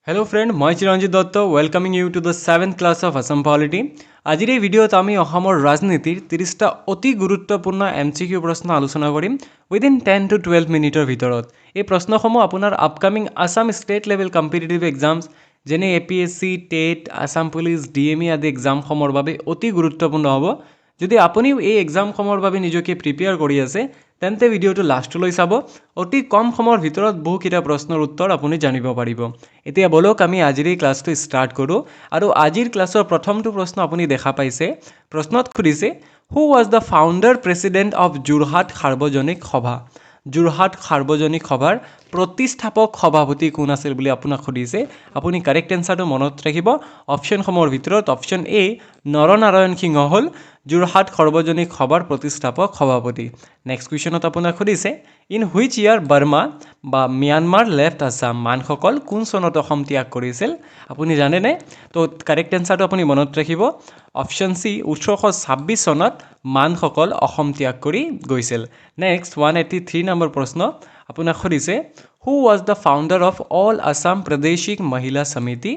Hello friend, মই Chiranjit Dutta welcoming you to the 7th class of ASSAM Polity. আজিৰ এই ভিডিঅ'ত আমি অসমৰ ৰাজনীতিৰ 30টা অতি গুৰুত্বপূৰ্ণ MCQ প্ৰশ্ন আলোচনা কৰিম within 10 to 12 মিনিটৰ ভিতৰত। এই প্ৰশ্নসমূহ আপোনাৰ upcoming Assam state level competitive exams যেনে APSC, TET, Assam police, DME আদি এক্সামসমূহৰ বাবে অতি গুৰুত্বপূৰ্ণ হ'ব। যদি আপুনি এই এক্সামসমূহৰ বাবে নিজকে প্ৰিপেয়াৰ কৰি আছে তেন্তে ভিডিঅ'টো লাষ্টলৈ চাব। অতি কম সময়ৰ ভিতৰত বহুকেইটা প্ৰশ্নৰ উত্তৰ আপুনি জানিব পাৰিব। এতিয়া বলক আমি আজিৰ এই ক্লাছটো ষ্টাৰ্ট কৰোঁ আৰু আজিৰ ক্লাছৰ প্ৰথমটো প্ৰশ্ন আপুনি দেখা পাইছে। প্ৰশ্নত সুধিছে who was the founder president of Jorhat Sarbajanik Sabha. Jorhat Sarbajanik সভাৰ প্ৰতিষ্ঠাপক সভাপতি কোন আছিল বুলি আপোনাক সুধিছে। আপুনি কাৰেক্ট এনসাৰটো মনত ৰাখিব। অপশ্যনসমূহৰ ভিতৰত অপশ্যন এ নৰনাৰায়ণ সিংহ হ'ল যোৰহাট সাৰ্বজনিক সভাৰ প্ৰতিষ্ঠাপক সভাপতি। নেক্সট কুৱেশ্যনত আপোনাক সুধিছে ইন হুইচ ইয়াৰ বাৰ্মা বা ম্যানমাৰ লেফ্ট আছাম। মানসকল কোন চনত অসম ত্যাগ কৰিছিল আপুনি জানেনে? তো কাৰেক্ট এনসাৰটো আপুনি মনত ৰাখিব। অপশ্যন চি 1826 চনত মানসকল অসম ত্যাগ কৰি গৈছিল। নেক্সট 183 নম্বৰ প্ৰশ্ন আপোনাক সুধিছে who was the founder of all Assam Pradeshik Mahila Samiti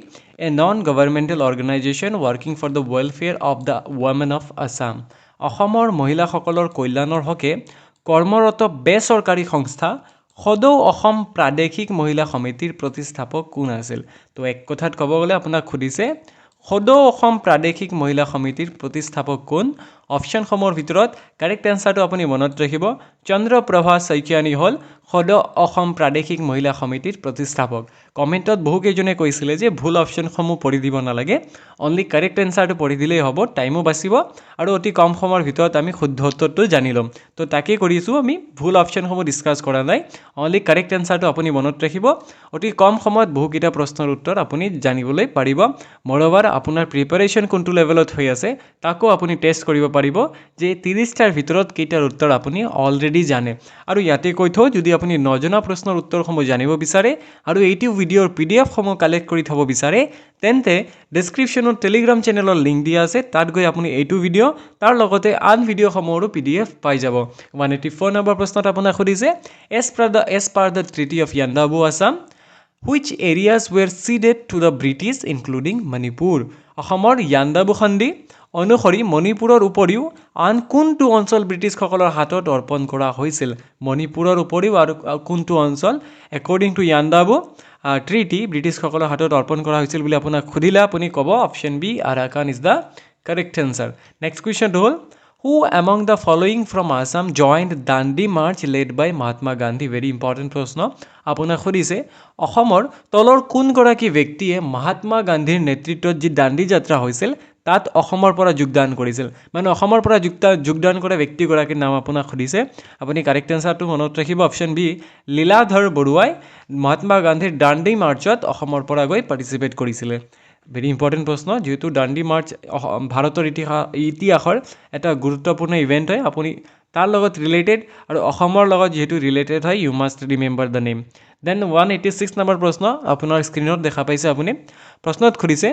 a non governmental organisation working for the welfare of the women of Assam. অসমৰ মহিলাসকলৰ কল্যাণৰ হকে কৰ্মৰত বেচৰকাৰী সংস্থা সদৌ অসম প্ৰাদেশিক মহিলা সমিতিৰ প্ৰতিষ্ঠাপক কোন আছিল? তো এক কথাত ক'ব গ'লে আপোনাক সুধিছে সদৌ অসম প্ৰাদেশিক মহিলা সমিতিৰ প্ৰতিষ্ঠাপক কোন? অপশ্যনসমূহৰ ভিতৰত কাৰেক্ট এনসাৰটো আপুনি মনত ৰাখিব। চন্দ্ৰপ্ৰভা শইকীয়ানী হ'ল সদৌ অসম প্ৰাদেশিক মহিলা সমিতিৰ প্ৰতিষ্ঠাপক। কমেণ্টত বহুকেইজনে কৈছিলে যে ভুল অপশ্যনসমূহ পঢ়ি দিব নালাগে, অনলি কাৰেক্ট এনসাৰটো পঢ়ি দিলেই হ'ব, টাইমো বাচিব আৰু অতি কম সময়ৰ ভিতৰত আমি শুদ্ধ উত্তৰটো জানি ল'ম। তো তাকেই কৰিছোঁ, আমি ভুল অপশ্যনসমূহ ডিছকাছ কৰা নাই, অনলি কাৰেক্ট এনসাৰটো আপুনি মনত ৰাখিব। অতি কম সময়ত বহুকেইটা প্ৰশ্নৰ উত্তৰ আপুনি জানিবলৈ পাৰিব। মোৰ'ভাৰ আপোনাৰ প্ৰিপাৰেশ্যন কোনটো লেভেলত হৈ আছে তাকো আপুনি টেষ্ট কৰিব পাৰিব যে 30টাৰ ভিতৰত কেইটাৰ উত্তৰ আপুনি অলৰেডি জানে। আৰু ইয়াতে কৈ থওঁ, যদি আপুনি নজনা প্ৰশ্নৰ উত্তৰসমূহ জানিব বিচাৰে আৰু এইটো ভিডিঅ'ৰ PDF-সমূহ কালেক্ট কৰি থ'ব বিচাৰে তেন্তে ডেছক্ৰিপশ্যনত টেলিগ্ৰাম চেনেলৰ লিংক দিয়া আছে, তাত গৈ আপুনি এইটো ভিডিঅ' তাৰ লগতে আন ভিডিঅ'সমূহৰো PDF পাই যাব। 184 নম্বৰ প্ৰশ্নত আপোনাক সুধিছে as per the treaty of Yandabo Assam which areas were ceded to the British including Manipur। অসমৰ য়াণ্ডাবু সন্ধি অনুসৰি মণিপুৰৰ উপৰিও আন কোনটো অঞ্চল ব্ৰিটিছসকলৰ হাতত অৰ্পণ কৰা হৈছিল? মণিপুৰৰ উপৰিও আৰু কোনটো অঞ্চল একৰ্ডিং টু য়াণ্ডাবু ট্ৰিটি ব্ৰিটিছসকলৰ হাতত অৰ্পণ কৰা হৈছিল বুলি আপোনাক সুধিলে আপুনি ক'ব option B Arakan is the correct answer. Next কুৱেশ্যনটো হ'ল who among the following from Assam joined Dandi march led by Mahatma Gandhi. Very important প্ৰশ্ন। আপোনাক সুধিছে অসমৰ তলৰ কোনগৰাকী ব্যক্তিয়ে মহাত্মা গান্ধীৰ নেতৃত্বত যি দাণ্ডি যাত্ৰা হৈছিল তাত অসমৰ পৰা যোগদান কৰিছিল? মানে অসমৰ পৰা যোগদান কৰা ব্যক্তিগৰাকীৰ নাম আপোনাক সুধিছে। আপুনি কাৰেক্ট এনসাৰটো মনত ৰাখিব। অপশ্যন বি লীলাধৰ বৰুৱাই মহাত্মা গান্ধীৰ দাণ্ডি মাৰ্চত অসমৰ পৰা গৈ পাৰ্টিচিপেট কৰিছিলে। ভেৰি ইম্পৰ্টেণ্ট প্ৰশ্ন, যিহেতু দাণ্ডি মাৰ্চ ভাৰতৰ ইতিহাসৰ এটা গুৰুত্বপূৰ্ণ ইভেণ্ট হয়, আপুনি তাৰ লগত ৰিলেটেড আৰু অসমৰ লগত যিহেতু ৰিলেটেড হয় you must remember the name. Then 186 number প্ৰশ্ন আপোনাৰ স্ক্ৰীনত দেখা পাইছে আপুনি। প্ৰশ্নত সুধিছে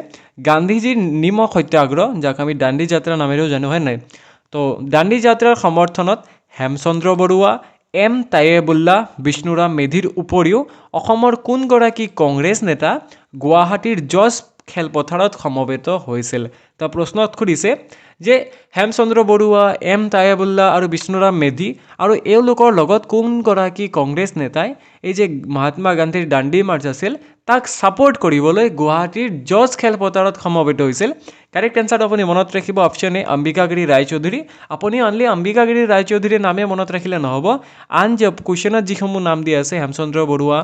গান্ধীজীৰ নিমখ সত্যাগ্ৰহ, যাক আমি দাণ্ডি যাত্ৰা নামেৰেও জানো হয় নাই, তো দাণ্ডি যাত্ৰাৰ সমৰ্থনত হেমচন্দ্ৰ বৰুৱা, এম তায়েবুল্লাহ, বিষ্ণুৰাম মেধিৰ উপৰিও অসমৰ কোনগৰাকী কংগ্ৰেছ নেতা গুৱাহাটীৰ জজ খেলপথাৰত সমবেত হৈছিল? তো প্ৰশ্নত সুধিছে যে হেমচন্দ্ৰ বৰুৱা, এম তায়েবুল্লাহ আৰু বিষ্ণুৰাম মেধি আৰু এওঁলোকৰ লগত কোনগৰাকী কংগ্ৰেছ নেতাই এই যে মহাত্মা গান্ধীৰ দাণ্ডি মাৰ্চ আছিল তাক ছাপোৰ্ট কৰিবলৈ গুৱাহাটীৰ জজ খেলপথাৰত সমবেত হৈছিল? কাৰেক্ট এনসাৰটো আপুনি মনত ৰাখিব। Option A Ambikagiri Raichoudhury. আপুনি অনলি অম্বিকাগিৰি ৰায়চৌধুৰীৰ নামে মনত ৰাখিলে নহ'ব, আন যে কুৱেশ্যনত যিসমূহ নাম দিয়া আছে হেমচন্দ্ৰ বৰুৱা,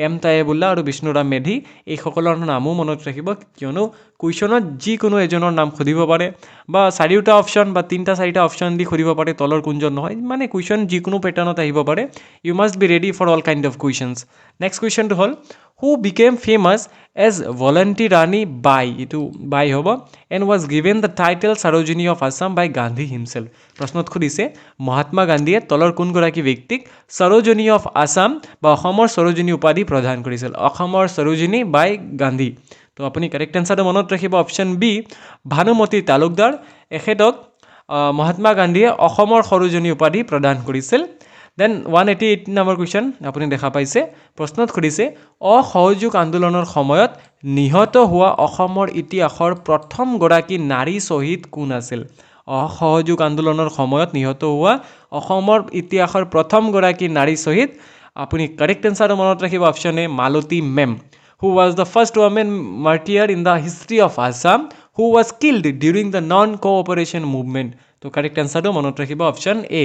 এম তায়েবুল্লাহ আৰু বিষ্ণুৰাম মেধি, এইসকলৰ নামো মনত ৰাখিব, কিয়নো কুৱেশ্যনত যিকোনো এজনৰ নাম সুধিব পাৰে বা 4টা অপশ্যন বা 3-4টা অপশ্যন দি সুধিব পাৰে তলৰ কোনজন নহয়, মানে কুৱেশ্যন যিকোনো পেটাৰ্ণত আহিব পাৰে। You must be ready for all kind of questions. Next কুৱেশ্যনটো হ'ল who became famous as volunteer Rani by, এইটো বাই হ'ব, and was given the title Sarojini of Assam by Gandhi himself. প্ৰশ্নত সুধিছে মহাত্মা গান্ধীয়ে তলৰ কোনগৰাকী ব্যক্তিক সৰোজিনী অফ আছাম বা অসমৰ সৰোজিনী উপাধি প্ৰদান কৰিছিল? অসমৰ সৰোজিনী বাই গান্ধী। তো আপুনি কাৰেক্ট এনসাৰটো মনত ৰাখিব। অপশ্যন বি ভানুমতী তালুকদাৰ, এখেতক মহাত্মা গান্ধীয়ে অসমৰ সৰোজিনী উপাধি প্ৰদান কৰিছিল। দেন 188 নম্বৰ কুৱেশ্যন আপুনি দেখা পাইছে প্ৰশ্নত সুধিছে অসহযোগ আন্দোলনৰ সময়ত নিহত হোৱা অসমৰ ইতিহাসৰ প্ৰথম গৰাকী নাৰী শ্বহীদ কোন আছিল অসহযোগ আন্দোলনৰ সময়ত নিহত হোৱা অসমৰ ইতিহাসৰ প্ৰথম গৰাকী নাৰী শ্বহীদ আপুনি কাৰেক্ট এনসাৰ মনত ৰাখিব option A Malati ma'am who was the first woman martyr in the history of Assam who was killed during the non-cooperation movement to correct answer to monot rakhibo option A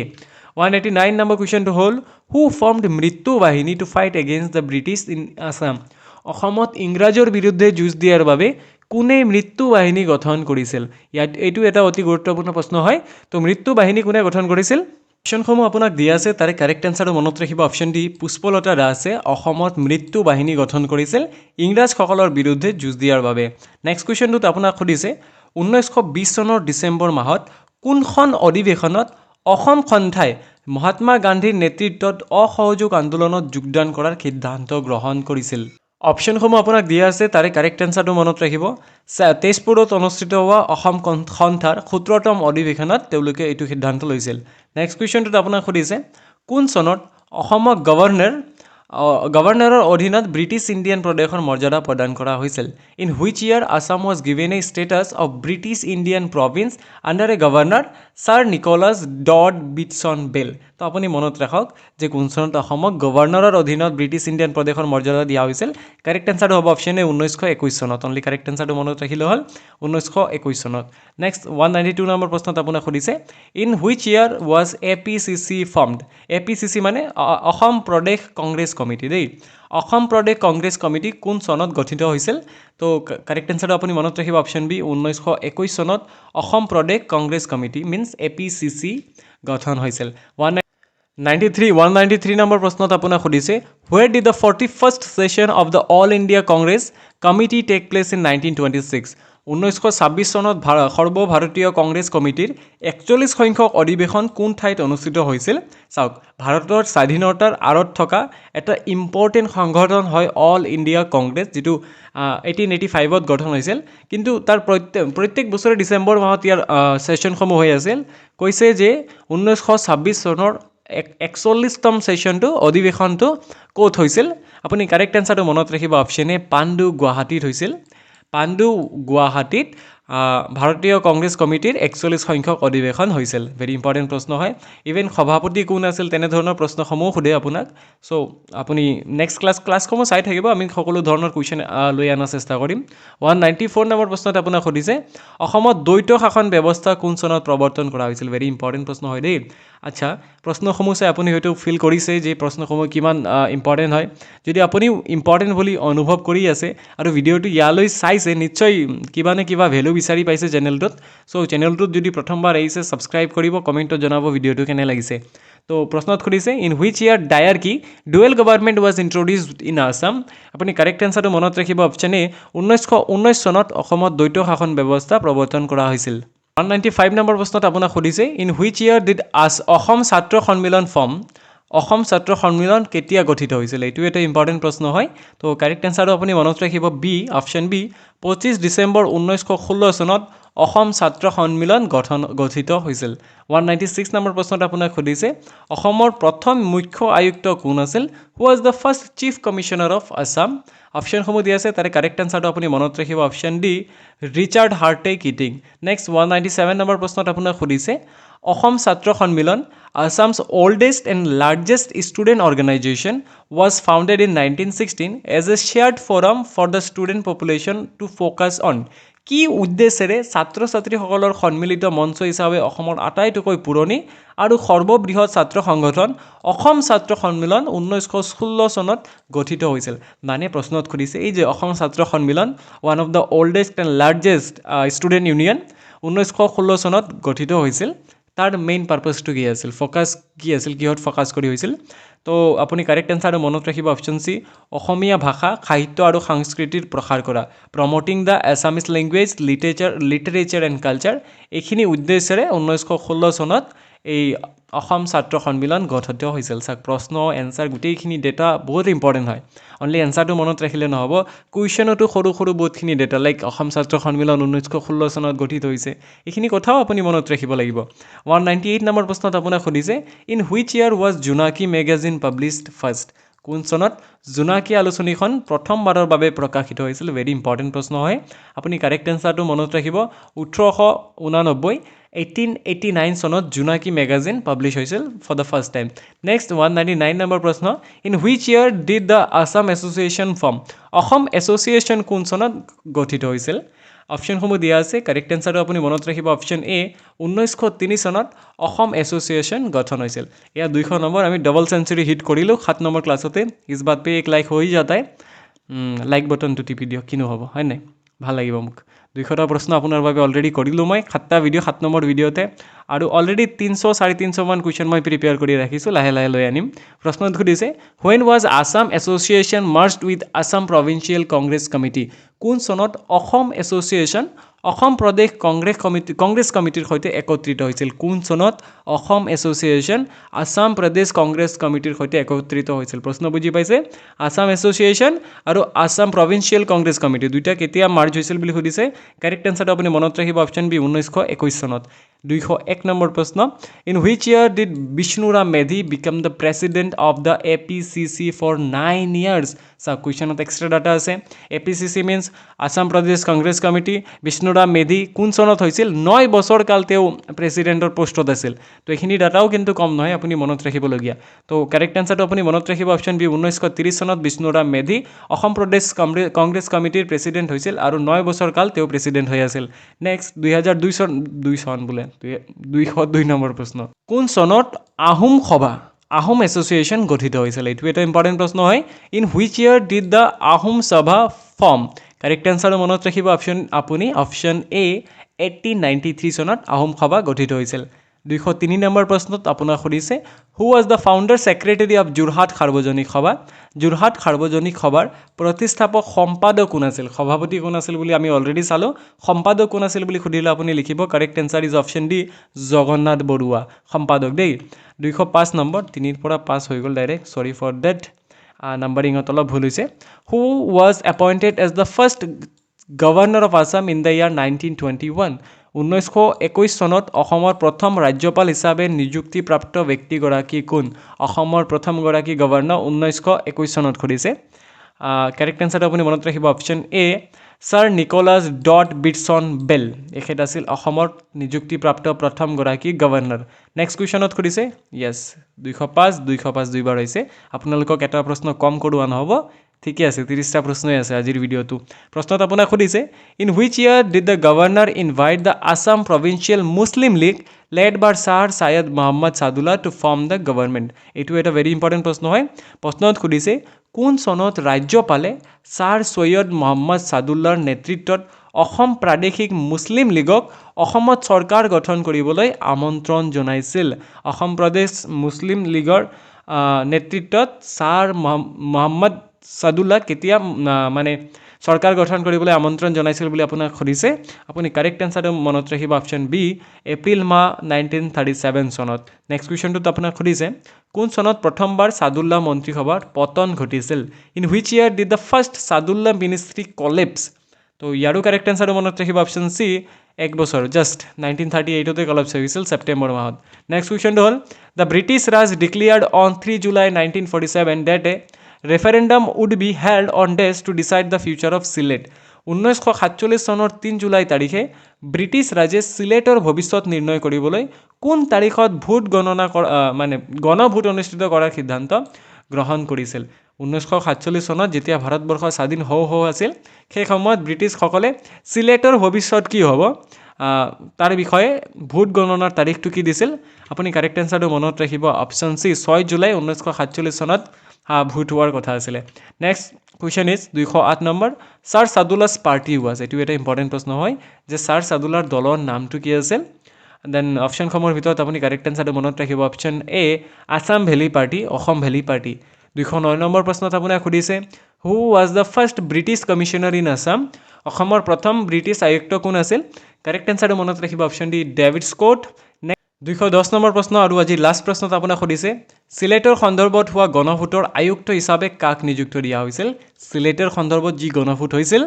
189 number question to hold who formed Mrityu Bahini to fight against the British in Assam অসমত ইংৰাজৰ বিৰুদ্ধে যুঁজ দিয়াৰ বাবে কোনে মৃত্যু বাহিনী গঠন কৰিছিল ইয়াত এটো এটা অতি গুৰুত্বপূৰ্ণ প্ৰশ্ন হয় তো মৃত্যু বাহিনী কোনে গঠন কৰিছিল অপশনসমূহ আপোনাক দিয়া আছে তাৰে কাৰেক্ট এনসাৰ মনত ৰাখিব অপশন ডি পুষ্পলতা দাসে অসমত মৃত্যু বাহিনী গঠন কৰিছিল ইংৰাজসকলৰ বিৰুদ্ধে যুঁজ দিয়াৰ বাবে নেক্সট কুৱেশ্যনটোত আপোনাক সুধিছে 1920 চনৰ ডিসেম্বৰ মাহত কোনখন অধিৱেশনত অসম সন্থাই মহাত্মা গান্ধীৰ নেতৃত্বত অসহযোগ আন্দোলনত যোগদান কৰাৰ সিদ্ধান্ত গ্ৰহণ কৰিছিল অপশনসমূহ আপোনাক দিয়া আছে তাৰে কাৰেক্ট এনসাৰটো মনত ৰাখিব তেজপুৰত অনুষ্ঠিত হোৱা অসম সন্থাৰ 17তম অধিৱেশনত তেওঁলোকে এইটো সিদ্ধান্ত লৈছিল নেক্সট কুৱেশ্যনটোত আপোনাক সুধিছে কোন চনত অসমক গভৰ্ণৰৰ অধীনত ব্ৰিটিছ ইণ্ডিয়ান প্ৰদেশৰ মৰ্যাদা প্ৰদান কৰা হৈছিল in which year Assam was given a status of British Indian province under a governor Sir Nicholas Dodd Bitson Bell তো আপুনি মনত ৰাখক যে কোন চনত অসমক গভৰ্ণৰৰ অধীনত ব্ৰিটিছ ইণ্ডিয়ান প্ৰদেশৰ মৰ্যাদা দিয়া হৈছিল কাৰেক্ট এনসাৰটো হ'ব অপচন এ 1921 চনত অনলি কাৰেক্ট এনসাৰটো মনত ৰাখিলে হ'ল 1921 চনত নেক্সট 192 নম্বৰ প্ৰশ্নত আপোনাক সুধিছে in which year was APCC formed APCC মানে অসম প্ৰদেশ কংগ্ৰেছ কমিটি দেই অসম প্ৰদেশ কংগ্ৰেছ কমিটি কোন চনত গঠিত হৈছিল তো কাৰেক্ট এনসাৰটো আপুনি মনত ৰাখিব অপচন বি 1921 চনত অসম প্ৰদেশ কংগ্ৰেছ কমিটি মিন্স APCC গঠন হৈছিল 193 নম্বৰ প্ৰশ্নত আপোনাক সুধিছে where did the 41st session of the all India Congress committee take place in 1926 1926 চনত সৰ্বভাৰতীয় কংগ্ৰেছ কমিটিৰ 41 সংখ্যক অধিৱেশন কোন ঠাইত অনুষ্ঠিত হৈছিল চাওক ভাৰতৰ স্বাধীনতাৰ আঁৰত থকা এটা ইম্পৰ্টেন্ট সংগঠন হয় অল ইণ্ডিয়া কংগ্ৰেছ যেটো 1885ত গঠন হৈছিল কিন্তু তাৰ প্ৰত্যেক বছৰে ডিসেম্বৰ মাহত ইয়াৰ সেশনসমূহ হৈ আছিল কৈছে যে 1926 চনৰ 41তম সেশনটো অধিৱেশনটো কোত হৈছিল আপুনি কাৰেক্ট এনসাৰটো মনত ৰাখিব অপচন এ পাণ্ডু গুৱাহাটীত হৈছিল পাণ্ডু গুৱাহাটীত ভাৰতীয় কংগ্ৰেছ কমিটিৰ 41 সংখ্যক অধিৱেশন হৈছিল ভেৰি ইম্পৰ্টেন্ট প্ৰশ্ন হয় ইভেন সভাপতি কোন আছিল তেনে ধৰণৰ প্ৰশ্নসমূহ খুদে আপোনাক সো আপুনি নেক্সট ক্লাছসমূহ চাই থাকিব আমি সকলো ধৰণৰ কোৱেশ্চন লৈ আনাৰ চেষ্টা কৰিম 194 নম্বৰ প্ৰশ্নত আপোনাক সুধিছে অসমত দ্বৈত শাসন ব্যৱস্থা কোন চনত প্ৰৱৰ্তন কৰা হৈছিল ভেৰি ইম্পৰ্টেন্ট প্ৰশ্ন হয় দেই আচ্ছা প্ৰশ্নসমূহ চাই আপুনি হয়তো ফিল কৰিছে যে প্ৰশ্নসমূহ কিমান ইম্পৰ্টেন্ট হয় যদি আপুনি ইম্পৰ্টেন্ট বুলি অনুভৱ কৰি আছে আৰু ভিডিঅটো ইয়ালৈ চাইছে নিশ্চয় কিবা নে কিবা ভ্যালু বিচাৰি পাইছে চেনেলটোত সো চেনেলটোত যদি প্ৰথমবাৰ আহিছে সাবস্ক্ৰাইব কৰিব কমেন্টত জনাব ভিডিঅটো কেনে লাগিছে তো প্ৰশ্নত খুদিছে in which year diarchy dual government was introduced in Assam আপুনি কাৰেক্ট এনসাৰটো মনত ৰাখিব অপচন এ 1919 চনত অসমত দ্বৈত শাসন ব্যৱস্থা প্ৰৱৰ্তন কৰা হৈছিল 195 নম্বৰ প্ৰশ্নত আপোনাক সুধিছে in which year did Assam Chhatra সন্মিলন ফৰ্ম অসম ছাত্ৰ সন্মিলন কেতিয়া গঠিত হৈছিল এইটো এটা ইম্পৰ্টেন্ট প্ৰশ্ন হয় তো কাৰেক্ট এনসাৰটো আপুনি মনত ৰাখিব বি অপচন বি 25 ডিসেম্বৰ 1916 চনত অসম ছাত্ৰ সন্মিলন গঠিত হৈছিল 196 নম্বৰ প্ৰশ্নত আপোনাক সুধিছে অসমৰ প্ৰথম মুখ্য আয়ুক্ত কোন আছিল হু was the first chief commissioner of Assam অপশনসমূহ দিয়া আছে তাৰে কাৰেক্ট এনসাৰটো আপুনি মনত ৰাখিব option D Richard Harte Keatinge next 197 number প্ৰশ্নত আপোনাক সুধিছে অসম ছাত্ৰ সন্মিলন Assam's oldest and largest student organization was founded in 1916 as a shared forum for the student population to focus on কি উদ্দেশ্যেৰে ছাত্ৰ ছাত্ৰীসকলৰ সন্মিলিত মঞ্চ হিচাপে অসমৰ আটাইতকৈ পুৰণি আৰু সৰ্ববৃহৎ ছাত্ৰ সংগঠন অসম ছাত্ৰ সন্মিলন 1916 চনত গঠিত হৈছিল মানে প্ৰশ্নত খুদিছে এই যে Asom Chhatra Sanmilan one of the oldest and largest student union 1916 চনত গঠিত হৈছিল তাৰ মেইন পাৰপাসটো কি আছিল ফোকাস কি আছিল কিহত ফোকাস কৰি হৈছিল তো আপুনি কাৰেক্ট এনসাৰটো মনত ৰাখিব অপচন সি অসমীয়া ভাষা সাহিত্য আৰু সংস্কৃতিৰ প্ৰসাৰ কৰা promoting the Assamese language literature and culture এইখিনি উদ্দেশ্যেৰে 1916 চনত এই অসম ছাত্ৰ সন্মিলন গঠিত হৈছিল চাক প্ৰশ্ন এনসাৰ গোটেইখিনি ডেটা বহুত ইম্পৰ্টেন্ট হয় অনলি এনসাৰটো মনত ৰাখিলে নহব কুৱেশ্যনটো সৰু সৰু বহুতখিনি ডেটা লাইক অসম ছাত্ৰ সন্মিলন 1916 চনত গঠিত হৈছে এইখিনি কথাও আপুনি মনত ৰাখিব লাগিব 198 নম্বৰ প্ৰশ্নত আপোনাক সুধিছে in which year was Jonaki magazine published first কোন চনত জোনাকী আলোচনীখন প্ৰথমবাৰৰ বাবে প্ৰকাশিত হৈছিল ভেৰি ইম্পৰ্টেন্ট প্ৰশ্ন হয় আপুনি কাৰেক্ট এনসাৰটো মনত ৰাখিব 1889 1889 চনত জোনাকী মেগাজিন পাব্লিছ হৈছিল for the first time next 199 number প্ৰশ্ন in which year did the Assam association form Asom association কোন চনত গঠিত হৈছিল অপশ্যনসমূহ দিয়া আছে কাৰেক্ট এনসাৰটো আপুনি মনত ৰাখিব অপশ্যন এ 1903 চনত অসম এছ'চিয়েশ্যন গঠন হৈছিল এয়া 200 নম্বৰ আমি ডাবল সেঞ্চুৰী হিট কৰিলো 7 নম্বৰ ক্লাছতে ইস বাত পে এক লাইক হৈ যায় লাইক বটনটো টিপি দিয়ক কিনো হ'ব হয় নাই ভাল লাগিব মোক 200টা প্ৰশ্ন আপোনাৰ বাবে অলৰেডি কৰিলো মই 7টা ভিডিও 7 নম্বৰ ভিডিওতে আৰু অলৰেডি 300 350 মান কোৱেশ্চন মই প্ৰিপেয়াৰ কৰি ৰাখিছো লাহে লাহে লৈ আনিম প্ৰশ্নত সুধিছে when was assam association merged with assam provincial congress committee কোন চনত অসম এছ'চিয়েশ্যন অসম প্ৰদেশ কংগ্ৰেছ কমিটিৰ সৈতে একত্ৰিত হৈছিল কোন চনত অসম এছ'চিয়েশ্যন আসাম প্ৰদেশ কংগ্ৰেছ কমিটিৰ সৈতে একত্ৰিত হৈছিল প্ৰশ্ন বুজি পাইছে আসাম এছ'চিয়েশ্যন আৰু আসাম প্ৰভিন্সিয়েল কংগ্ৰেছ কমিটি দুইটা কেতিয়া মাৰ্জ হৈছিল বুলি সুধিছে কাৰেক্ট এনসাৰটো আপুনি মনত ৰাখিব অপশ্যন বি 1921 চনত 201 নম্বৰ প্ৰশ্ন in which year did Bishnuram Medhi become the president of the APCC for 9 years চাওক কুৱেশ্যনত এক্সট্ৰা ডাটা আছে APCC means Assam Pradesh Congress committee Bishnuram Medhi কোন চনত হৈছিল 9 বছৰ কাল তেওঁ প্ৰেচিডেণ্টৰ পোষ্টত আছিল তো এইখিনি ডাটাও কিন্তু কম নহয় আপুনি মনত ৰাখিবলগীয়া তো কাৰেক্ট এনসাৰটো আপুনি মনত ৰাখিব অপশ্যন বি 1930 চনত বিষ্ণুৰাম মেধি অসম প্ৰদেশ কংগ্ৰেছ কমিটিৰ প্ৰেচিডেণ্ট হৈছিল আৰু 9 বছৰ কাল তেওঁ প্ৰেচিডেণ্ট হৈ আছিল নেক্সট 2002 চন বোলে 202 নম্বৰ প্ৰশ্ন কোন চনত আহোম এছ'চিয়েশ্যন গঠিত হৈছিল এইটো এটা ইম্পৰ্টেণ্ট প্ৰশ্ন হয় in which year did the Ahom সভা ফৰ্ম কাৰেক্ট এনসাৰটো মনত ৰাখিব অপশ্যন এ 1893 চনত আহোম সভা গঠিত হৈছিল 203 নম্বৰ প্ৰশ্নত আপোনাক সুধিছে who was the founder secretary of Jorhat Sarbajanik সভাৰ প্ৰতিষ্ঠাপক সম্পাদক কোন আছিল সভাপতি কোন আছিল বুলি আমি অলৰেডি চালো সম্পাদক কোন আছিল বুলি সুধিলে আপুনি লিখিব correct answer is option D Jagannath Barua সম্পাদক দেই 205 নম্বৰ 3 ৰ পৰা 5 হৈ গ'ল ডাইৰেক্ট সৰি ফৰ দ্যাট নাম্বাৰিঙত অলপ ভুল হৈছে who was appointed as the first governor of Assam in the year 1921 1921 চনত অসমৰ প্ৰথম ৰাজ্যপাল হিচাপে নিযুক্তিপ্ৰাপ্ত ব্যক্তিগৰাকী কোন অসমৰ প্ৰথমগৰাকী গভৰ্ণৰ 1921 চনত খুলিছে কাৰেক্ট এনসাৰটো আপুনি মনত ৰাখিব option A sir Nicholas dot Beatson Bell এখেত আছিল অসমৰ নিযুক্তিপ্ৰাপ্ত প্ৰথমগৰাকী গভৰ্ণৰ নেক্সট কুৱেশ্যনত খুলিছে য়েছ 205 দুইবাৰ হৈছে আপোনালোকক এটা প্ৰশ্ন কম কৰোৱা নহ'ব ঠিকে আছে 30টা প্ৰশ্নই আছে আজিৰ ভিডিঅ'টো প্ৰশ্নত আপোনাক সুধিছে in which year did the governor invite the Assam provincial Muslim League led by sir Syed Muhammad Saadulla to form the government এইটো এটা ভেৰি ইম্পৰ্টেণ্ট প্ৰশ্ন হয় প্ৰশ্নত সুধিছে কোন চনত ৰাজ্যপালে ছাৰ ছৈয়দ মহম্মদ ছাদুল্লাহৰ নেতৃত্বত অসম প্ৰাদেশিক মুছলিম লীগক অসমত চৰকাৰ গঠন কৰিবলৈ আমন্ত্ৰণ জনাইছিল অসম প্ৰদেশ মুছলিম লীগৰ নেতৃত্বত ছাৰ মহম্মদ ছাদুল্লাহ কেতিয়া মানে চৰকাৰ গঠন কৰিবলৈ আমন্ত্ৰণ জনাইছিল বুলি আপোনাক সুধিছে আপুনি কাৰেক্ট এনসাৰটো মনত ৰাখিব অপশ্যন বি এপ্ৰিল মাহ 1937 চনত নেক্সট কুৱেশ্যনটোত আপোনাক সুধিছে কোন চনত প্ৰথমবাৰ ছাদুল্লাহ মন্ত্ৰীসভাৰ পতন ঘটিছিল in which year did the first Saadulla ministry collapse তো ইয়াৰো কাৰেক্ট এনসাৰটো মনত ৰাখিব অপশ্যন চি এক বছৰ জাষ্ট 1938তে কলেপছ হৈছিল ছেপ্টেম্বৰ মাহত নেক্সট কুৱেশ্যনটো হ'ল the British Raj declared on 3 July 1947 date referendum would be held on days to decide the future of Sylhet 1947 চনৰ 3 জুলাই তাৰিখে ব্ৰিটিছ ৰাজে সিলেটৰ ভৱিষ্যত নিৰ্ণয় কৰিবলৈ কোন তাৰিখত ভোট গণনা মানে গণভোট অনুষ্ঠিত কৰাৰ সিদ্ধান্ত গ্ৰহণ কৰিছিল 1947 চনত যেতিয়া ভাৰতবৰ্ষ স্বাধীন হও আছিল সেই সময়ত ব্ৰিটিছসকলে সিলেটৰ ভৱিষ্যত কি হ'ব তাৰ বিষয়ে ভোট গণনাৰ তাৰিখটো কি দিছিল আপুনি কাৰেক্ট এনসাৰটো মনত ৰাখিব অপশ্যন সি 6 জুলাই 1947 চনত ভোট হোৱাৰ কথা আছিলে next question is 208 number sir Saadulla's party was এইটো এটা ইম্পৰ্টেণ্ট প্ৰশ্ন হয় যে ছাৰ ছাদুল্লাহৰ দলৰ নামটো কি আছিল দেন অপশ্যনসমূহৰ ভিতৰত আপুনি কাৰেক্ট এনসাৰটো মনত ৰাখিব অপশ্যন এ Assam valley party Assam valley party 209 number প্ৰশ্নত আপোনাক সুধিছে who was the first British commissioner in Assam অসমৰ প্ৰথম ব্ৰিটিছ আয়ুক্ত কোন আছিল কাৰেক্ট এনসাৰটো মনত ৰাখিব option D David Scott 210 number প্ৰশ্ন আৰু আজি লাষ্ট প্ৰশ্নত আপোনাক সুধিছে সিলেটৰ সন্দৰ্ভত হোৱা গণভোটৰ আয়ুক্ত হিচাপে কাক নিযুক্ত দিয়া হৈছিল সিলেটৰ সন্দৰ্ভত যি গণভোট হৈছিল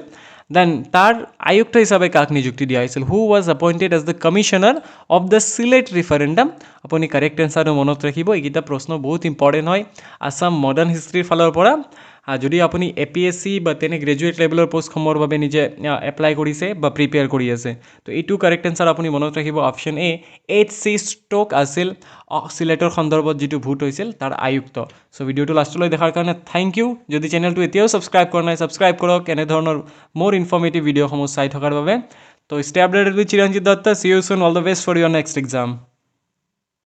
দেন তাৰ আয়ুক্ত হিচাপে কাক নিযুক্তি দিয়া হৈছিল who was appointed as the commissioner of the Sylhet referendum আপুনি কাৰেক্ট এনসাৰটো মনত ৰাখিব এইকেইটা প্ৰশ্ন বহুত ইম্পৰ্টেণ্ট হয় আসাম মডাৰ্ণ হিষ্ট্ৰীৰ ফালৰ পৰা যদি আপুনি APSC বা তেনে গ্ৰেজুৱেট লেভেলৰ পোষ্টসমূহৰ বাবে নিজে এপ্লাই কৰিছে বা প্ৰিপেয়াৰ কৰি আছে তো এইটো কাৰেক্ট এনসাৰ আপুনি মনত ৰাখিব অপশ্যন এ HC ষ্টক আছিল সিলেটৰ সন্দৰ্ভত যিটো ভোট হৈছিল তাৰ আয়ুক্ত সো ভিডিওটো লাষ্টলৈ দেখাৰ কাৰণে থ্যাংক ইউ যদি চেনেলটো এতিয়াও সাবস্ক্ৰাইব কৰা নাই সাবস্ক্ৰাইব কৰক এনে ধৰণৰ মোৰ ইনফৰ্মেটিভ ভিডিঅ'সমূহ চাই থকাৰ বাবে to stay updated with Chiranjit Dutta see you soon all the best for your next exam